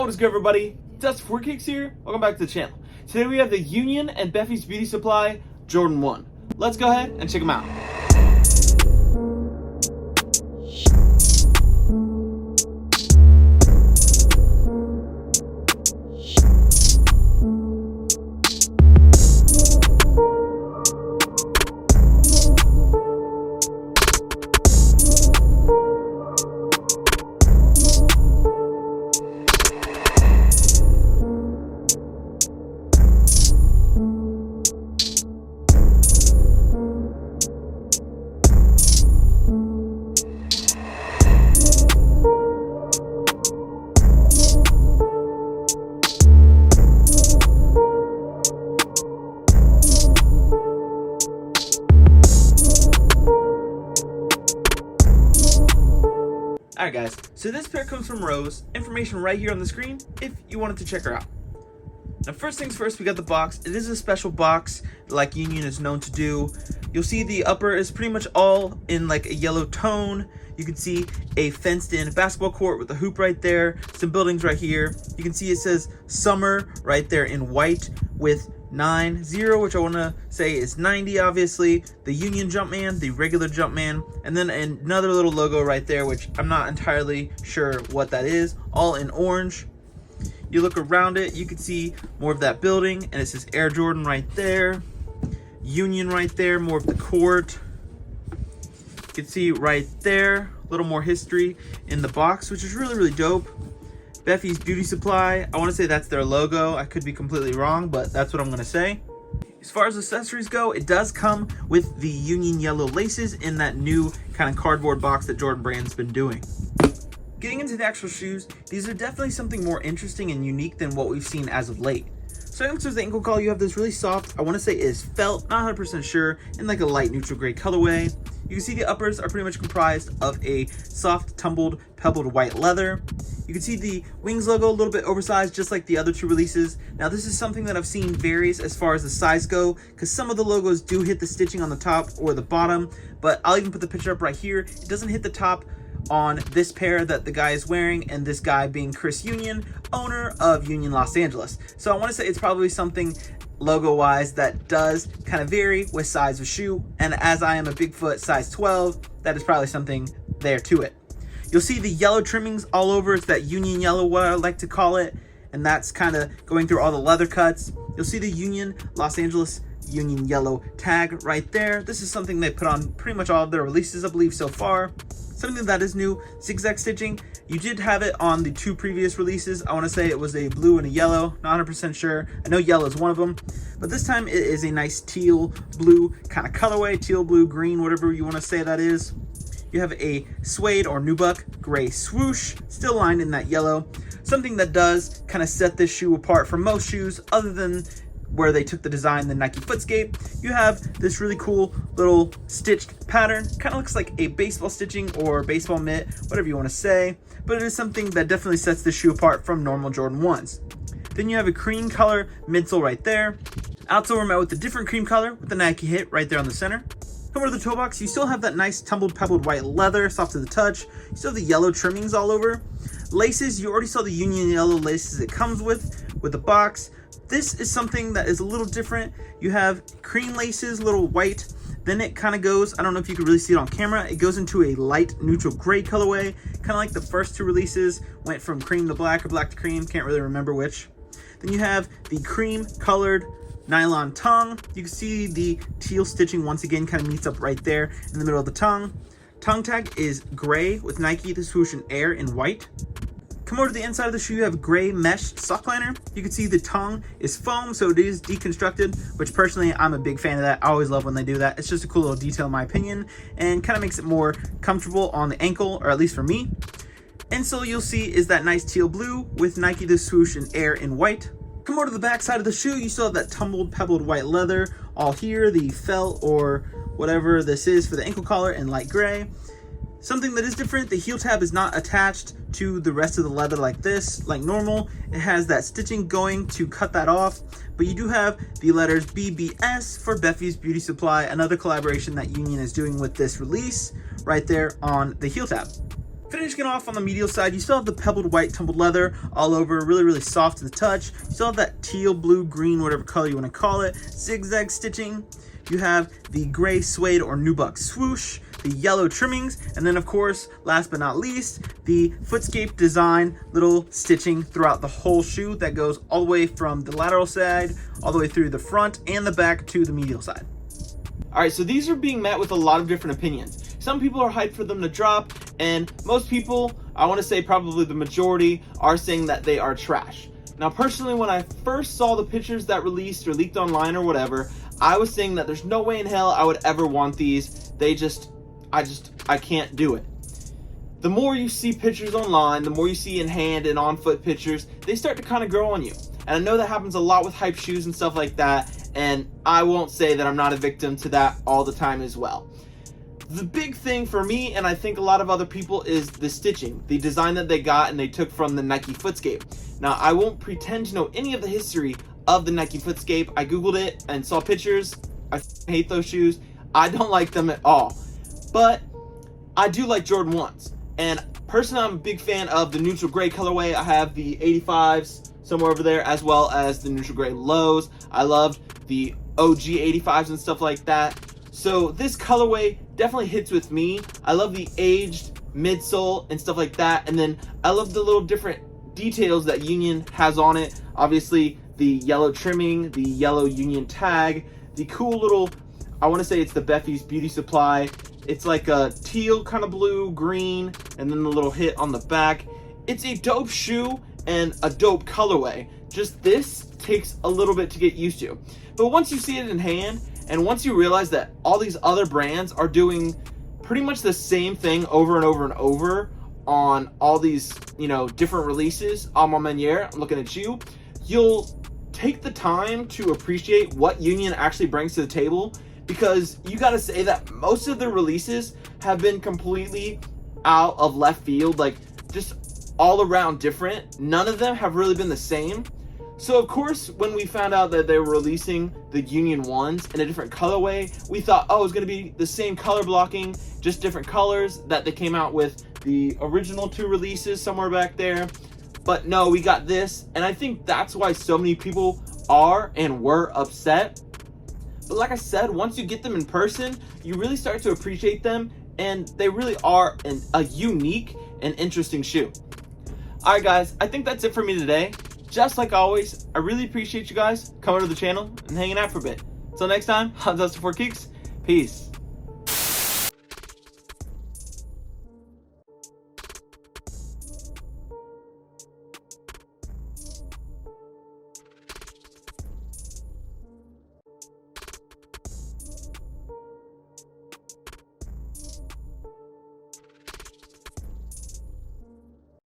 What is good, everybody? Dust4Kicks here. Welcome back to the channel. Today we have the Union and BEPHIE'S Beauty Supply Jordan 1. Let's go ahead and check them out. Alright guys, so this pair comes from Rose. Information right here on the screen if you wanted to check her out. Now first things first, we got the box. It is a special box like Union is known to do. You'll see the upper is pretty much all in like a yellow tone. You can see a fenced in basketball court with a hoop right there, some buildings right here. You can see it says summer right there in white with 90, which I want to say is 90, obviously, the Union Jumpman, the regular Jumpman, and then another little logo right there, which I'm not entirely sure what that is, all in orange. You look around it, you can see more of that building, and it says Air Jordan right there, Union right there, more of the court. You can see right there, a little more history in the box, which is really dope. BEPHIE'S Beauty Supply, I want to say that's their logo. I could be completely wrong, but that's what I'm going to say. As far as accessories go, it does come with the Union yellow laces in that new kind of cardboard box that Jordan Brand's been doing. Getting into the actual shoes, these are definitely something more interesting and unique than what we've seen as of late. Starting with the ankle collar, you have this really soft, I want to say is felt, not 100% sure, in like a light neutral gray colorway. You can see the uppers are pretty much comprised of a soft, tumbled, pebbled white leather. You can see the wings logo a little bit oversized, just like the other two releases. Now this is something that I've seen varies as far as the size go, because some of the logos do hit the stitching on the top or the bottom, but I'll even put the picture up right here. It doesn't hit the top on this pair that the guy is wearing, and this guy being Chris Union, owner of Union Los Angeles. So I want to say it's probably something logo wise that does kind of vary with size of shoe, and as I am a Bigfoot size 12, that is probably something there to it. You'll see the yellow trimmings all over. It's that Union yellow, what I like to call it, and that's kind of going through all the leather cuts. You'll see the Union Los Angeles Union yellow tag right there. This is something they put on pretty much all of their releases, I believe, so far. Something that is new, zigzag stitching. You did have it on the two previous releases. I want to say it was a blue and a yellow, not 100% sure. I know yellow is one of them, but this time it is a nice teal blue kind of colorway, teal blue green, whatever you want to say that is. You have a suede or nubuck gray swoosh, still lined in that yellow. Something that does kind of set this shoe apart from most shoes, other than where they took the design, the Nike Footscape. You have this really cool little stitched pattern. Kind of looks like a baseball stitching or baseball mitt, whatever you want to say, but it is something that definitely sets the shoe apart from normal Jordan 1s. Then you have a cream color midsole right there. Outsole we're met with a different cream color with the Nike hit right there on the center. Come over to the toe box, you still have that nice tumbled pebbled white leather, soft to the touch. You still have the yellow trimmings all over. Laces, you already saw the Union yellow laces it comes with the box. This is something that is a little different. You have cream laces, little white, then it kind of goes, I don't know if you can really see it on camera, it goes into a light neutral gray colorway, kind of like the first two releases went from cream to black or black to cream, can't really remember which. Then you have the cream colored nylon tongue. You can see the teal stitching once again kind of meets up right there in the middle of the tongue. Tongue tag is gray with Nike, the swoosh, and Air in white. Come over to the inside of the shoe, you have a gray mesh sock liner. You can see the tongue is foam, so it is deconstructed, which personally, I'm a big fan of that. I always love when they do that. It's just a cool little detail in my opinion, and kind of makes it more comfortable on the ankle, or at least for me. Insole you'll see is that nice teal blue with Nike, the swoosh, and Air in white. Come over to the back side of the shoe, you still have that tumbled, pebbled white leather all here, the felt or whatever this is for the ankle collar in light gray. Something that is different, the heel tab is not attached to the rest of the leather like this, like normal. It has that stitching going to cut that off, but you do have the letters BBS for BEPHIE'S Beauty Supply, another collaboration that Union is doing with this release right there on the heel tab. Finishing it off on the medial side, you still have the pebbled white tumbled leather all over, really soft to the touch. You still have that teal, blue, green, whatever color you want to call it, zigzag stitching. You have the gray suede or nubuck swoosh, the yellow trimmings, and then of course, last but not least, the footscape design little stitching throughout the whole shoe that goes all the way from the lateral side, all the way through the front and the back to the medial side. All right, so these are being met with a lot of different opinions. Some people are hyped for them to drop, and most people, I want to say probably the majority, are saying that they are trash. Now, personally, when I first saw the pictures that released or leaked online or whatever, I was saying that there's no way in hell I would ever want these. I can't do it. The more you see pictures online, the more you see in hand and on foot pictures, they start to kind of grow on you. And I know that happens a lot with hype shoes and stuff like that, and I won't say that I'm not a victim to that all the time as well. The big thing for me, and I think a lot of other people, is the stitching, the design that they got and they took from the Nike Footscape. Now, I won't pretend to know any of the history of the Nike Footscape. I googled it and saw pictures. I hate those shoes. I don't like them at all. But I do like Jordan 1s. And personally, I'm a big fan of the neutral gray colorway. I have the 85s somewhere over there, as well as the neutral gray lows. I loved the OG 85s and stuff like that. So this colorway definitely hits with me. I love the aged midsole and stuff like that. And then I love the little different details that Union has on it. Obviously, the yellow trimming, the yellow Union tag, the cool little, I want to say it's the BEPHIE'S Beauty Supply. It's like a teal kind of blue, green, and then the little hit on the back. It's a dope shoe and a dope colorway. Just this takes a little bit to get used to. But once you see it in hand, and once you realize that all these other brands are doing pretty much the same thing over and over and over on all these, different releases, a ma manière, I'm looking at you, you'll take the time to appreciate what Union actually brings to the table, because you gotta say that most of the releases have been completely out of left field, like just all around different. None of them have really been the same. So of course, when we found out that they were releasing the Union 1s in a different colorway, we thought, oh, it's gonna be the same color blocking, just different colors that they came out with the original 2 releases somewhere back there. But no, we got this, and I think that's why so many people are and were upset. But like I said, once you get them in person, you really start to appreciate them, and they really are a unique and interesting shoe. Alright guys, I think that's it for me today. Just like always, I really appreciate you guys coming to the channel and hanging out for a bit. Until next time, I'm Dustin for Keeks. Peace.